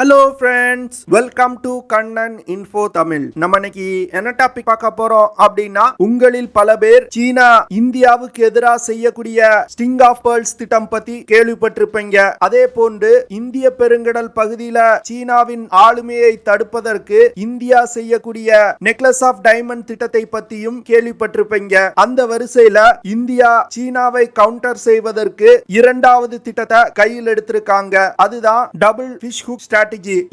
Hello friends, welcome to Kannan info Tamil. நம்ம இன்னைக்கு என்ன டாபிக் பார்க்க போறோம் அப்படின்னா, உங்களில் பல பேர் சீனா இந்தியாவுக்கு எதிராக செய்யக்கூடிய ஸ்டிங் ஆஃப் பேர்ல்ஸ் திட்டம் பத்தி கேள்விப்பட்டிருப்பீங்க. அதே போன்று இந்திய பெருங்கடல் பகுதியில சீனாவின் ஆளுமையை தடுப்பதற்கு இந்தியா செய்யக்கூடிய நெக்லஸ் ஆஃப் டைமண்ட் திட்டத்தை பத்தியும் கேள்விப்பட்டிருப்பீங்க. அந்த வரிசையில இந்தியா சீனாவை கவுண்டர் செய்வதற்கு இரண்டாவது திட்டத்தை கையில் எடுத்திருக்காங்க. அதுதான் டபுள் ஃபிஷ் ஹுக் ஸ்ட்ராட்டஜி.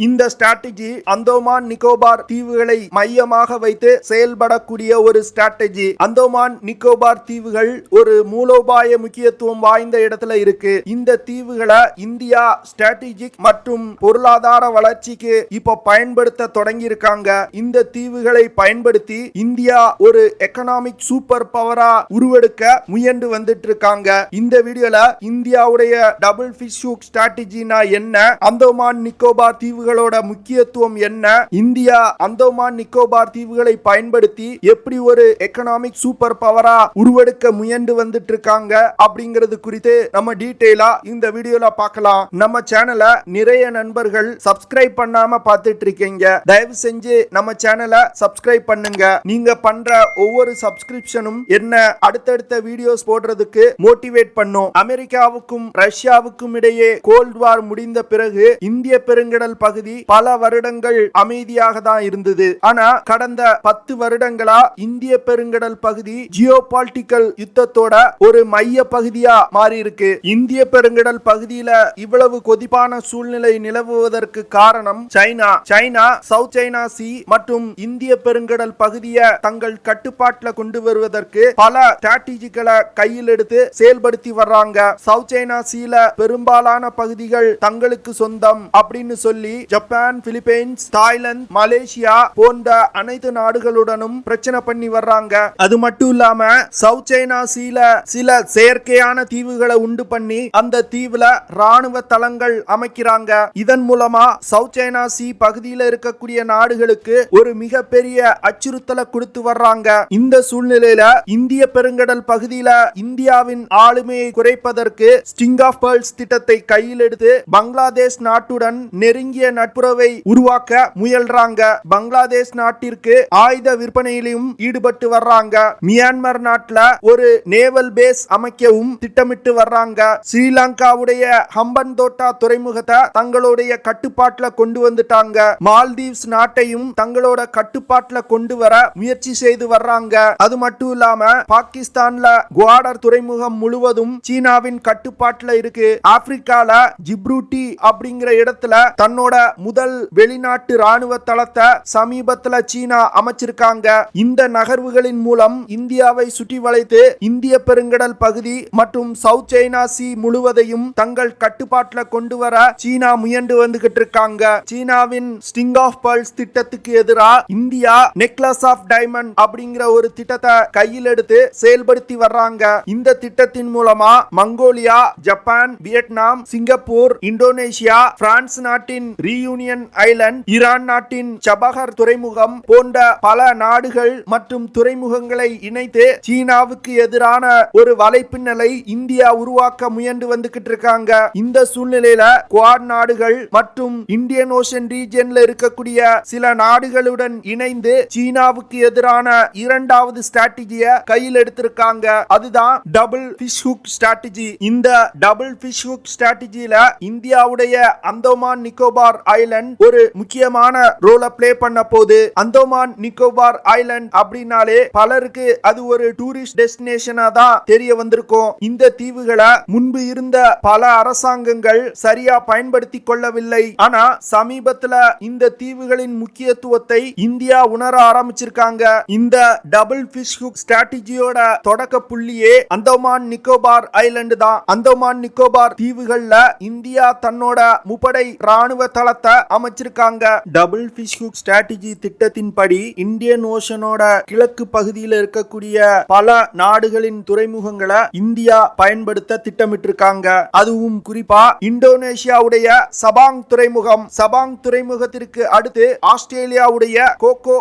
இந்த ஸ்ட்ராட்டஜி அந்தமான் நிக்கோபார் தீவுகளை மையமாக வைத்து செயல்படக்கூடிய ஒரு ஸ்ட்ராட்டஜி. அந்தமான் நிக்கோபார் தீவுகள் ஒரு மூலோபாய முக்கியத்துவம் வாய்ந்த இடத்துல இருக்கு. இந்த தீவுகளை இந்தியா ஸ்ட்ராட்டஜிக் மற்றும் பொருளாதார வளர்ச்சிக்கு இப்ப பயன்படுத்த தொடங்கி இருக்காங்க. இந்த தீவுகளை பயன்படுத்தி இந்தியா ஒரு எக்கனாமிக் சூப்பர் பவரா உருவெடுக்க முயன்று வந்துட்டு இருக்காங்க. இந்த வீடியோல இந்தியாவுடைய டபுள் ஃபிஷ் ஹுக் ஸ்ட்ராட்டஜினா என்ன, அந்தமான் நிக்கோபார் தீவுகளோட முக்கியத்துவம் என்ன, இந்தியா அந்தமான் நிக்கோபார் தீவுகளை பயன்படுத்தி எப்படி ஒரு எக்கனாமிக் சூப்பர் பவரா உருவெடுக்க முயன்று வந்துட்டு இருக்காங்க அப்படிங்கிறது குறித்து நம்ம டீடைலா இந்த வீடியோல பார்க்கலாம். நம்ம சேனலை நிறைய நண்பர்கள் சப்ஸ்கிரைப் பண்ணாம பார்த்துட்டு இருக்கீங்க. தயவு செஞ்சு நம்ம சேனலை சப்ஸ்கிரைப் பண்ணுங்க. நீங்க பண்ற ஒவ்வொரு சப்ஸ்கிரிப்ஷனும் என்ன அடுத்தடுத்த வீடியோஸ் போடுறதுக்கு மோட்டிவேட் பண்ணும். அமெரிக்காவுக்கும் ரஷ்யாவுக்கும் இடையே கோல்ட் வார் முடிந்த பிறகு இந்திய பெருங்கடல் பகுதி பல வருடங்கள் அமைதியாக தான் இருந்தது. ஆனா கடந்த 10 வருடங்களா இந்திய பெருங்கடல் பகுதி ஜியோபாலிட்டிக்கல் யுத்தத்தோட ஒரு மைய பகுதியா மாறி இருக்கு. இந்திய பெருங்கடல் பகுதியில இவ்வளவு கொதிப்பான சூழ்நிலை நிலவுவதற்கு காரணம் சைனா சவுத் சைனா சி மற்றும் இந்திய பெருங்கடல் பகுதியை தங்கள் கட்டுப்பாட்டுல கொண்டு வருவதற்கு பல ஸ்ட்ராட்டஜிகளை கையில் எடுத்து செயல்படுத்தி வர்றாங்க. சவுத் சைனா சீல பெரும்பாலான பகுதிகள் தங்களுக்கு சொந்தம் அப்படின்னு சொல்லி ஜப்பான், பிலிப்பைன்ஸ், தாய்லாந்து, மலேசியா போன்ற அனைத்து நாடுகளுடனும் பிரச்சனை பண்ணி வர்றாங்க. அது மட்டும் இல்லாம சவுத் சைனா சீல சில செயற்கையான தீவுகளை உண்டு பண்ணி அந்த தீவுல ராணுவ தளங்கள் அமைக்கிறாங்க. இதன் மூலமா சவுத் சைனா சி பகுதியில் இருக்கக்கூடிய நாடுகளுக்கு ஒரு மிகப்பெரிய அச்சுறுத்தலை கொடுத்து வர்றாங்க. இந்த சூழ்நிலையில இந்திய பெருங்கடல் பகுதியில இந்தியாவின் ஆளுமையை குறைப்பதற்கு ஸ்டிங் ஆஃப் பேர்ல்ஸ் திட்டத்தை கையில் எடுத்து பங்களாதேஷ் நாட்டுடன் நெருங்கிய நட்புறவை உருவாக்க முயல்றாங்க. பங்களாதேஷ் நாட்டிற்கு ஆயுத விற்பனையிலும் ஈடுபட்டு வர்றாங்க. மியான்மர் நாட்டுல ஒரு நேவல் பேஸ் அமைக்கவும் திட்டமிட்டு வர்றாங்க. ஸ்ரீலங்காவுடைய ஹம்பன்தோட்டா துறைமுகத்தை தங்களுடைய கட்டுப்பாட்டுல கொண்டு வந்துட்டாங்க. மால்தீவ்ஸ் நாட்டையும் தங்களோட கட்டுப்பாட்டுல கொண்டு வர முயற்சி செய்து வர்றாங்க. அது மட்டும் இல்லாம பாகிஸ்தான்ல குவாடர் துறைமுகம் முழுவதும் சீனாவின் கட்டுப்பாட்டுல இருக்கு. ஆப்பிரிக்கால ஜிப்ரூட்டி அப்படிங்கிற இடத்துல தன்னோட முதல் வெளிநாட்டு ராணுவ தளத்தை சமீபத்துல சீனா அமைச்சிருக்காங்க. இந்த நகர்வுகளின் மூலம் இந்தியாவை சுற்றி வளைத்து இந்திய பெருங்கடல் பகுதி மற்றும் சவுத் சைனா சி முழுவதையும் தங்கள் கட்டுப்பாட்டுல கொண்டு வர சீனா முயன்று வந்துகிட்டு இருக்காங்க. சீனாவின் ஸ்டிங் ஆஃப் பேர்ல்ஸ் திட்டத்துக்கு எதிராக இந்தியா நெக்லஸ் ஆஃப் டைமண்ட் அப்படிங்கிற ஒரு திட்டத்தை கையில் எடுத்து செயல்படுத்தி வர்றாங்க. இந்த திட்டத்தின் மூலமா Mongolia, Japan, Vietnam, Singapore, Indonesia, France நாட்டின் ரீயூனியன் ஐலண்ட், ஈரான் நாட்டின் சபஹர் துறைமுகம் போன்ற பல நாடுகள் மற்றும் துறைமுகங்களை இணைத்து சீனாவுக்கு எதிரான ஒரு வலைப்பின்னலை இந்தியா உருவாக்க முயன்று வந்துகிட்டு இருக்காங்க. இந்த சூழ்நிலையில குவாட் நாடுகள் மற்றும் இந்தியன் ஓஷன் ரீஜன்ல இருக்கக்கூடிய சில நாடுகளுடன் இணைந்து சீனாவுக்கு எதிரான இரண்டாவது ஸ்ட்ராட்டஜியை கையில் எடுத்திருக்காங்க. அதுதான் டபுள் ஃபிஷ் ஹுக் ஸ்ட்ராட்டஜி. இந்த டபுள் ஃபிஷ் ஹுக் ஸ்ட்ராட்டஜியில இந்தியாவுடைய அந்தமான் நிக்கோபார் ஐலண்ட் ஒரு முக்கியமான ரோல பிளே பண்ண போது. அந்தமான் நிக்கோபார் ஐலண்ட் அப்படின்னாலே பலருக்கு அது ஒரு டூரிஸ்ட் டெஸ்டினேஷனா தான் தெரிய வந்திருக்கும். இந்த தீவுகளை முன்பு இருந்த பல அரசாங்கங்கள் சரியா பயன்படுத்தி கொள்ளவில்லை. ஆனா சமீபத்துல இந்த தீவுகளின் முக்கியத்துவத்தை இந்தியா உணர ஆரம்பிச்சிருக்காங்க. இந்த டபுள் ஃபிஷ் ஹுக் ஸ்ட்ராட்டஜியோட தொடக்க புள்ளியே அந்தமான் நிக்கோபார் ஐலண்ட் தான். அந்தமான் நிக்கோபார் தீவுகள்ல இந்தியா தன்னோட முப்படை ராணுவ தளத்தை அமைச்சிருக்காங்க. டபுள் ஃபிஷ் ஹுக் ஸ்ட்ராட்டஜி திட்டத்தின்படி இந்தியன் ஓஷனோட கிழக்கு பகுதியில் இருக்கக்கூடிய பல நாடுகளின் துறைமுகங்களை இந்தியா பயன்படுத்த திட்டமிட்டிருக்காங்க. அதுவும் குறிப்பா இந்தோனேஷியாவுடைய சபாங் துறைமுகம். சபாங் துறைமுகத்திற்கு அடுத்து ஆஸ்திரேலியாவுடைய கோகோ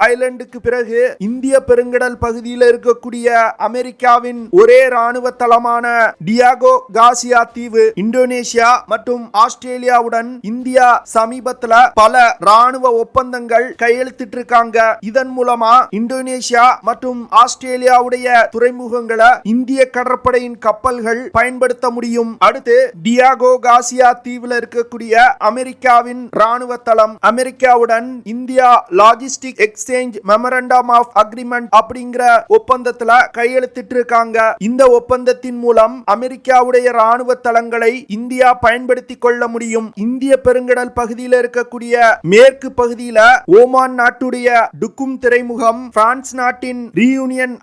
ஐலண்டுக்கு பிறகு இந்திய பெருங்கடல் பகுதியில் இருக்கக்கூடிய அமெரிக்காவின் ஒரே ராணுவ தளமான டியாகோ காசியா தீவு, இந்தோனேஷியா மற்றும் ஆஸ்திரேலியா ஆஸ்திரேலியாவுடன் இந்தியா சமீபத்துல பல ராணுவ ஒப்பந்தங்கள் கையெழுத்திட்டு இருக்காங்க. இதன் மூலமா இந்தோனேஷியா மற்றும் ஆஸ்திரேலியாவுடைய துறைமுகங்களை இந்திய கடற்படையின் கப்பல்கள் பயன்படுத்த முடியும். அடுத்து டியாகோ காசியா தீவுல இருக்கக்கூடிய அமெரிக்காவின் ராணுவ தளம். அமெரிக்காவுடன் India logistic exchange memorandum of agreement அப்படிங்கிற ஒப்பந்தத்துல கையெழுத்திட்டு இருக்காங்க. இந்த ஒப்பந்தத்தின் மூலம் அமெரிக்காவுடைய ராணுவ தளங்களை இந்தியா பயன்படுத்திக் கொள்ள முடியும். இந்திய பெருங்கடல் பகுதியில் இருக்கக்கூடிய மேற்கு பகுதியில ஓமான் நாட்டுடைய டுக்கும் துறைமுகம், பிரான்ஸ் நாட்டின் ரியூனியன்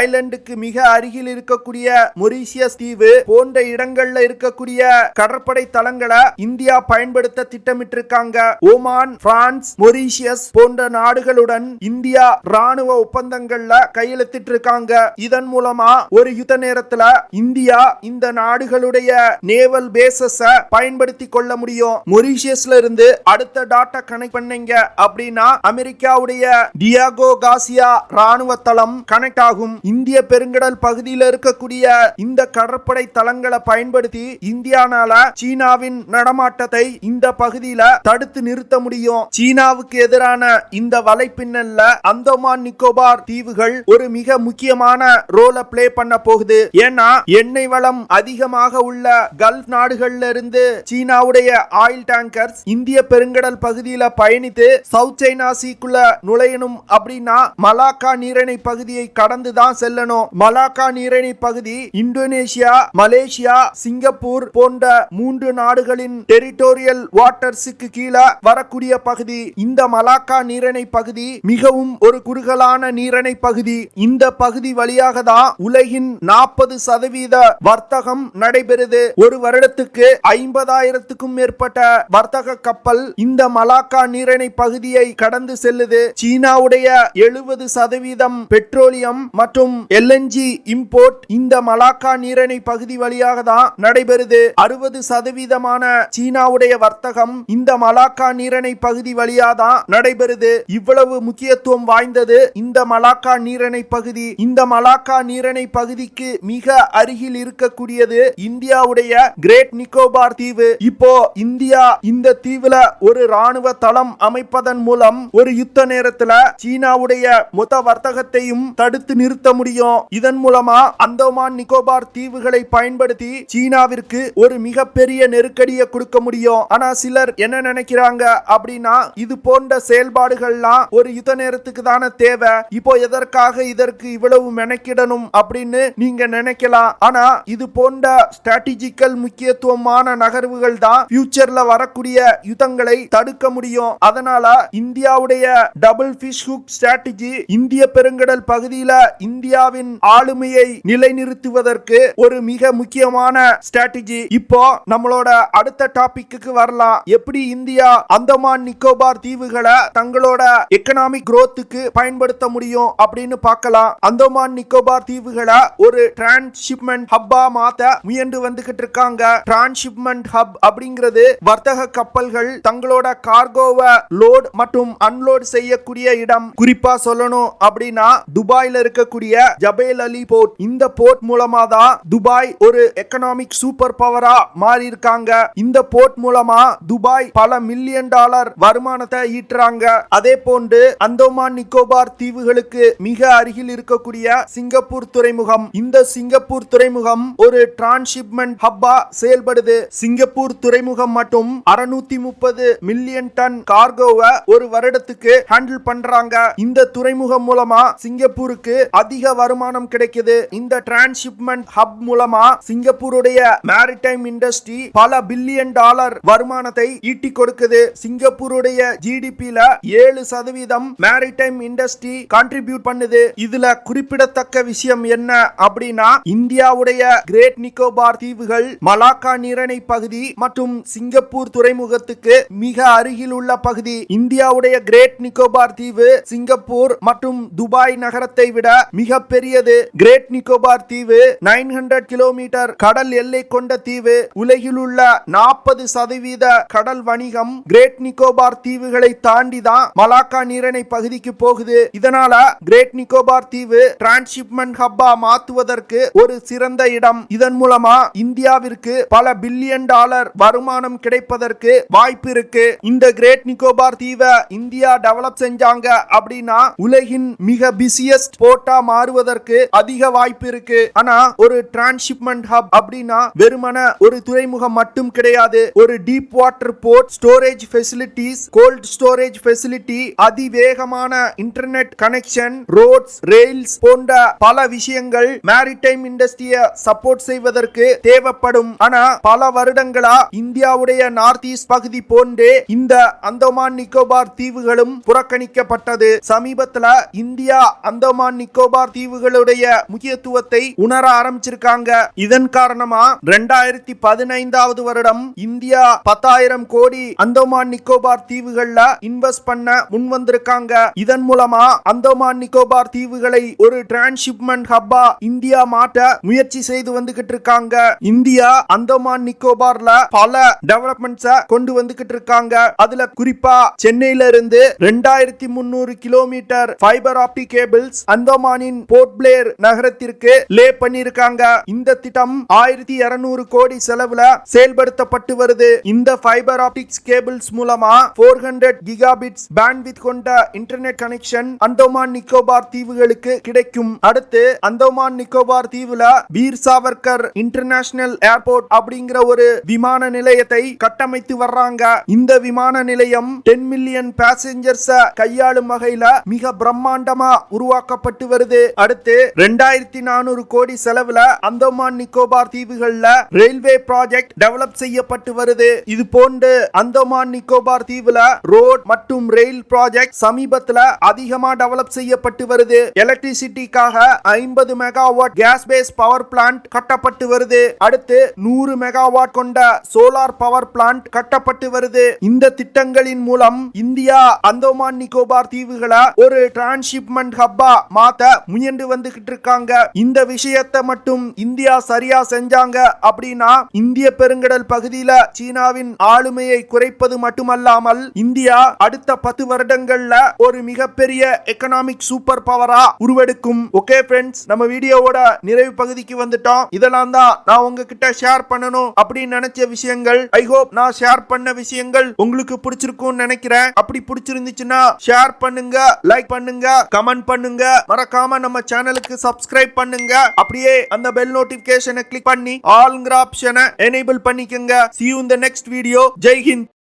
ஐலண்டுக்கு மிக அருகில் இருக்கக்கூடிய மொரீஷியஸ் தீவு போன்ற இடங்கள்ல இருக்கக்கூடிய கடற்படை தளங்களை இந்தியா பயன்படுத்த திட்டமிட்டிருக்காங்க. ஓமான், பிரான்ஸ், மொரீஷியஸ் போன்ற நாடுகளுடன் இந்தியா ராணுவ ஒப்பந்தங்கள்ல கையெழுத்திட்டு இருக்காங்க. இதன் மூலமா ஒரு யுத்த நேரத்துல இந்தியா இந்த நாடுகளுடைய நேவல் பேசஸ் பயன்படுத்தி கொள்ள முடியும். மொரீஷியஸ்ல இருந்து அடுத்த டாட்டா கனெக்ட் பண்ணீங்க அப்படின்னா அமெரிக்காவுடைய டியாகோ காசியா ராணுவ தளம் கனெக்ட் ஆகும். இந்திய பெருங்கடல் பகுதியில் இருக்கக்கூடிய இந்த கடற்படை தளங்களை பயன்படுத்தி இந்தியானால சீனாவின் நடமாட்டத்தை இந்த பகுதியில தடுத்து நிறுத்த முடியும். சீனாவுக்கு எதிரான இந்த வலைப்பின்னல்ல அந்தமான் நிக்கோபார் தீவுகள் ஒரு மிக முக்கியமான ரோலை பிளே பண்ண போகுது. ஏன்னா எண்ணெய் வளம் அதிகமாக உள்ள கல்ஃப் நாடுகள்ல இருந்து சீனாவுடைய ஆயில் டேங்கர்ஸ் இந்திய பெருங்கடல் பகுதியில பயணித்து சவுத் சைனா சீக்குள்ள நுழையணும் அப்படின்னா மலாக்கா நீரிணை பகுதியை கடந்து தான் செல்லணும். மலாக்கா நீரிணை பகுதி இந்தோனேஷியா, மலேசியா, சிங்கப்பூர் போன்ற 3 நாடுகளின் டெரிட்டோரியல் வாட்டர்ஸுக்கு கீழே வரக்கூடிய பகுதி. இந்த மலாக்கா நீரிணை பகுதி மிகவும் ஒரு குறுகலான நீரிணை பகுதி. இந்த பகுதி வழியாக தான் உலகின் 40% வர்த்தகம் நடைபெறுது. ஒரு வருடத்துக்கு 50,000க்கும் மேற்பட்ட வர்த்தக கப்பல் இந்த மலாக்கா நீரிணை பகுதியை கடந்து செல்லுது. சீனாவுடைய 70% பெட்ரோலியம் மற்றும் எல்என்ஜி இம்போர்ட் இந்த மலாக்கா நீரிணை பகுதி வழியாக தான் நடைபெறுது. 60% சீனாவுடைய வர்த்தகம் இந்த மலாக்கா நீரிணை பகுதி வழியாக தான் நடைபெறுது. இவ்வளவு முக்கியத்துவம் வாய்ந்தது இந்த மலாக்கா நீரிணை பகுதி. இந்த மலாக்கா நீரிணை பகுதிக்கு மிக அருகில் இருக்கக்கூடியது இந்தியாவுடைய கிரேட் நிக்கோபார் தீவு. இப்போ இந்தியா இந்த தீவுல ஒரு ராணுவ தளம் அமைப்பதன் மூலம் ஒரு யுத்த நேரத்துல சீனாவுடைய மொத்த வர்த்தகத்தையும் தடுத்து நிறுத்த முடியும். இதன் மூலமா அந்தமான் நிக்கோபார் தீவுகளை பயன்படுத்தி சீனாவிற்கு ஒரு மிகப்பெரிய நெருக்கடியை கொடுக்க முடியும். ஆனா சிலர் என்ன நினைக்கிறாங்க அப்படின்னா இது போன்ற செயல்பாடுகள்லாம் ஒரு யுத்த நேரத்துக்கு தானே தேவை, இப்போ எதற்காக இதற்கு இவ்வளவு மெனக்கிடணும் அப்படின்னு நீங்க நினைக்கலாம். ஆனா இது போன்ற ஸ்ட்ராட்டஜிக்கல் முக்கியத்துவமான நகர்வுகள் தான் ஃபியூச்சர்ல வரக்கூடிய யுத்தங்களை தடுக்க முடியும். அதனால இந்தியாவுடைய டபுள் ஃபிஷ் ஹுக் ஸ்ட்ராட்டஜி இந்திய பெருங்கடல் பகுதியில இந்தியாவின் ஆளுமையை நிலைநிறுத்துவதற்கு ஒரு மிக முக்கியமான ஸ்ட்ராட்டஜி. இப்போ நம்மளோட அடுத்த டாபிக்கு வரலாம். எப்படி இந்தியா அந்தமான் நிக்கோபார் தீவுகளை தங்களோட எக்கனாமிக் growthக்கு பயன்படுத்த முடியும் அப்படின்னு பார்க்கலாம். அந்தமான் நிக்கோபார் தீவுகளை ஒரு டிரான்ஸ்ஷிப்மெண்ட் ஹப்பா மாத்த முயன்று வந்துகிட்டு இருக்காங்க. டிரான்ஸ்ஷிப்மெண்ட் ஹப் அப்படிங்கிறது வர்த்தக கப்பல்கள் தங்களோட கார்கோவை லோட் மற்றும் அன்லோட் செய்யக்கூடிய இடம். குறிப்பா சொல்லணும் அப்படின்னா துபாயில இருக்கக்கூடிய ஜபேல் அலி போர்ட். இந்த போர்ட் மூலமா தான் துபாய் ஒரு எக்கனாமிக் சூப்பர் பவரா மாறி இருக்காங்க. இந்த போர்ட் மூலமா துபாய் பல மில்லியன் டாலர் வருமானத்தை ஈட்டுறாங்க. அதே போன்று அந்தமான் நிக்கோபார் தீவுகளுக்கு மிக அருகில் இருக்கக்கூடிய சிங்கப்பூர் துறைமுகம். இந்த சிங்கப்பூர் துறைமுகம் ஒரு டிரான்ஸ்ஷிப்மெண்ட் ஹப்பா செயல்படுது. சிங்கப்பூர் துறைமுகம் மட்டும் 630 மில்லியன் டன் கார்கோவை ஒரு வருடத்துக்கு ஹேண்டில் பண்றாங்க. இந்த துறைமுகம் மூலமா சிங்கப்பூருக்கு அதிக வருமானம் கிடைக்குது. இந்த டிரான்ஸ்ஷிப்மெண்ட் ஹப் மூலமா சிங்கப்பூருடைய மேரிடைம் இண்டஸ்ட்ரி பல பில்லியன் டாலர் வருமானத்தை ஈட்டி கொடுக்குது. சிங்கப்பூருடைய ஜிடிபில 7% மேரிடைம் இண்டஸ்ட்ரி கான்ட்ரிபியூட் பண்ணுது. இதுல குறிப்பிடத்தக்க விஷயம் என்ன அப்படின்னா இந்தியாவுடைய கிரேட் நிக்கோபார் தீவுகள் மலாக்கா நீரிணை பகுதி மற்றும் சிங்கப்பூர் துறைமுகத்துக்கு மிக அருகில் உள்ள பகுதி. இந்தியாவுடைய கிரேட் நிக்கோபார் தீவு சிங்கப்பூர் மற்றும் துபாய் நகரத்தை விட மிக பெரியது. கிரேட் நிக்கோபார் தீவு 900 கிலோமீட்டர் கடல் எல்லை கொண்ட தீவு. உலகில் உள்ள 40% கடல் வணிகம் கிரேட் நிக்கோபார் தீவுகளை தாண்டி தான் மலாக்கா நீரிணை பகுதிக்கு போகுது. இதனால கிரேட் நிக்கோபார் தீவு டிரான்ஸ்ஷிப்மெண்ட் ஹப்பா மாத்துவதற்கு ஒரு சிறந்த இடம். இதன் மூலமா இந்தியாவிற்கு பல பில்லியன் பில்லியன் டாலர் வருமானம் கிடைப்பதற்கு வாய்ப்பு இருக்கு. இந்த கிரேட் நிக்கோபார் தீவை இந்தியா டெவலப் செஞ்சாங்க அப்படின்னா உலகின் மிக பிஸியஸ்ட் போர்ட்டா மாறுவதற்கு அதிக வாய்ப்பு இருக்கு. ஆனா ஒரு டிரான்ஸ்ஷிப்மெண்ட் ஹப் அப்படின்னா வெறுமன ஒரு துறைமுகம் மட்டும் கிடையாது. ஒரு deep water port, storage facilities, cold storage facility, அதிவேகமான இன்டர்நெட் கனெக்ஷன், ரோட்ஸ், ரெயில்ஸ் போன்ற பல விஷயங்கள் மேரிடைம் இண்டஸ்ட்ரியை சப்போர்ட் செய்வதற்கு தேவைப்படும். ஆனா பல வருடங்களா இந்தியாவுடைய நார்த் ஈஸ்ட் பகுதி போன்றே இந்த அந்தமான் நிக்கோபார் தீவுகளும் புறக்கணிக்கப்பட்டது. சமீபத்துல இந்தியா அந்தமான் நிக்கோபார் தீவுகளுடைய முக்கியத்துவத்தை உணர ஆரம்பிச்சிருக்காங்க. இதன் காரணமா 2015 வருடம் இந்தியா 10,000 கோடி அந்தமான் நிக்கோபார் தீவுகள்ல இன்வெஸ்ட் பண்ண முன் வந்திருக்காங்க. இதன் மூலமா அந்தமான் நிக்கோபார் தீவுகளை ஒரு டிரான்ஸ்ஷிப்மெண்ட் ஹப்பா இந்தியா மாற்ற முயற்சி செய்து வந்துகிட்டு இருக்காங்க. இந்தியா அந்தமான் நிக்கோபார்ல பல டெவலப்மெண்ட்ஸ கொண்டு வந்துகிட்டு இருக்காங்க. அதுல குறிப்பா சென்னையில இருந்து 2300 கிலோமீட்டர் ஃபைபர் ஆப்டிக் கேபிள்ஸ் அந்தமானின் போர்ட் பிளேர் நகரத்திற்கு லே பண்ணிருக்காங்க. இந்த திட்டம் 1200 கோடி செலவுல செயல்படுத்தப்பட்டு வருது. இந்த ஃபைபர் ஆப்டிக்ஸ் கேபிள்ஸ் மூலமா 400 கிகாபிட்ஸ் பேண்ட்வித் கொண்ட இன்டர்நெட் கனெக்ஷன் அந்தமான் நிக்கோபார் தீவுகளுக்கு கிடைக்கும். அடுத்து அந்தமான் நிக்கோபார் தீவுல வீர் சாவர்கர் இன்டர்நேஷனல் ஏர்போர்ட் அப்படிங்கிற ஒரு விமான நிலையத்தை கட்டமைத்து வர்றாங்க. இந்த விமான நிலையம் 10 மில்லியன் பேசஞ்சர்ஸ் கையாளும் வகையில மிக பிரம்மாண்டமா உருவாக்கப்பட்டு வருது. அடுத்து 2400 கோடி செலவுல அந்தமான் நிக்கோபார் தீவுகள்ல ரயில்வே ப்ராஜெக்ட் டெவலப் செய்யப்பட்டு வருது. இது போன்று அந்தமான் நிக்கோபார் தீவுல ரோட் மற்றும் ரயில் ப்ராஜெக்ட் சமீபத்துல அதிகமா டெவலப் செய்யப்பட்டு வருது. எலக்ட்ரிசிட்டிக்காக 50 megawatt gas base power plant கட்டப்பட்டு வருது. அடுத்து 100 மெகாவாட் கொண்ட சோலார் பவர் பிளான்ட் கட்டப்பட்டு வருது. இந்த திட்டங்களின் மூலம் இந்தியா அந்தமான் நிக்கோபார் தீவுகளை ஒரு டிரான்ஸ்ஷிப்மெண்ட் ஹப்பா மாத்த முயன்று வந்துகிட்டு இருக்காங்க. இந்த விஷயத்தை மட்டும் இந்தியா சரியா செஞ்சாங்க அப்படின்னா இந்திய பெருங்கடல் பகுதியில சீனாவின் ஆளுமையை குறைப்பது மட்டுமல்லாமல் இந்தியா அடுத்த 10 வருடங்கள்ல ஒரு மிகப்பெரிய எக்கனாமிக் சூப்பர் பவரா உருவெடுக்கும். ஓகே ஃப்ரெண்ட்ஸ், நம்ம வீடியோவோட நிறைவு பகுதிக்கு வந்துட்டோம். இதெல்லாம் தான் நான் உங்ககிட்ட ஷேர் பண்ணணும் அப்படின்னு நினைச்ச விஷயங்கள். ஐ ஹோப் நான் ஷேர் பண்ண விஷயங்கள் உங்களுக்கு பிடிச்சிருக்கும்னு நினைக்கிறேன். அப்படி பிடிச்சிருந்துச்சுன்னா ஷேர் பண்ணுங்க, லைக் பண்ணுங்க, கமெண்ட் பண்ணுங்க. மறக்காம நம்ம சேனலுக்கு சப்ஸ்கிரைப் பண்ணுங்க. அப்படியே அந்த பெல் நோட்டிபிகேஷனை கிளிக் பண்ணி ஆல்ங்கிற ஆப்ஷனை எனேபிள் பண்ணிக்கங்க. See you in the next video. Jai Hind.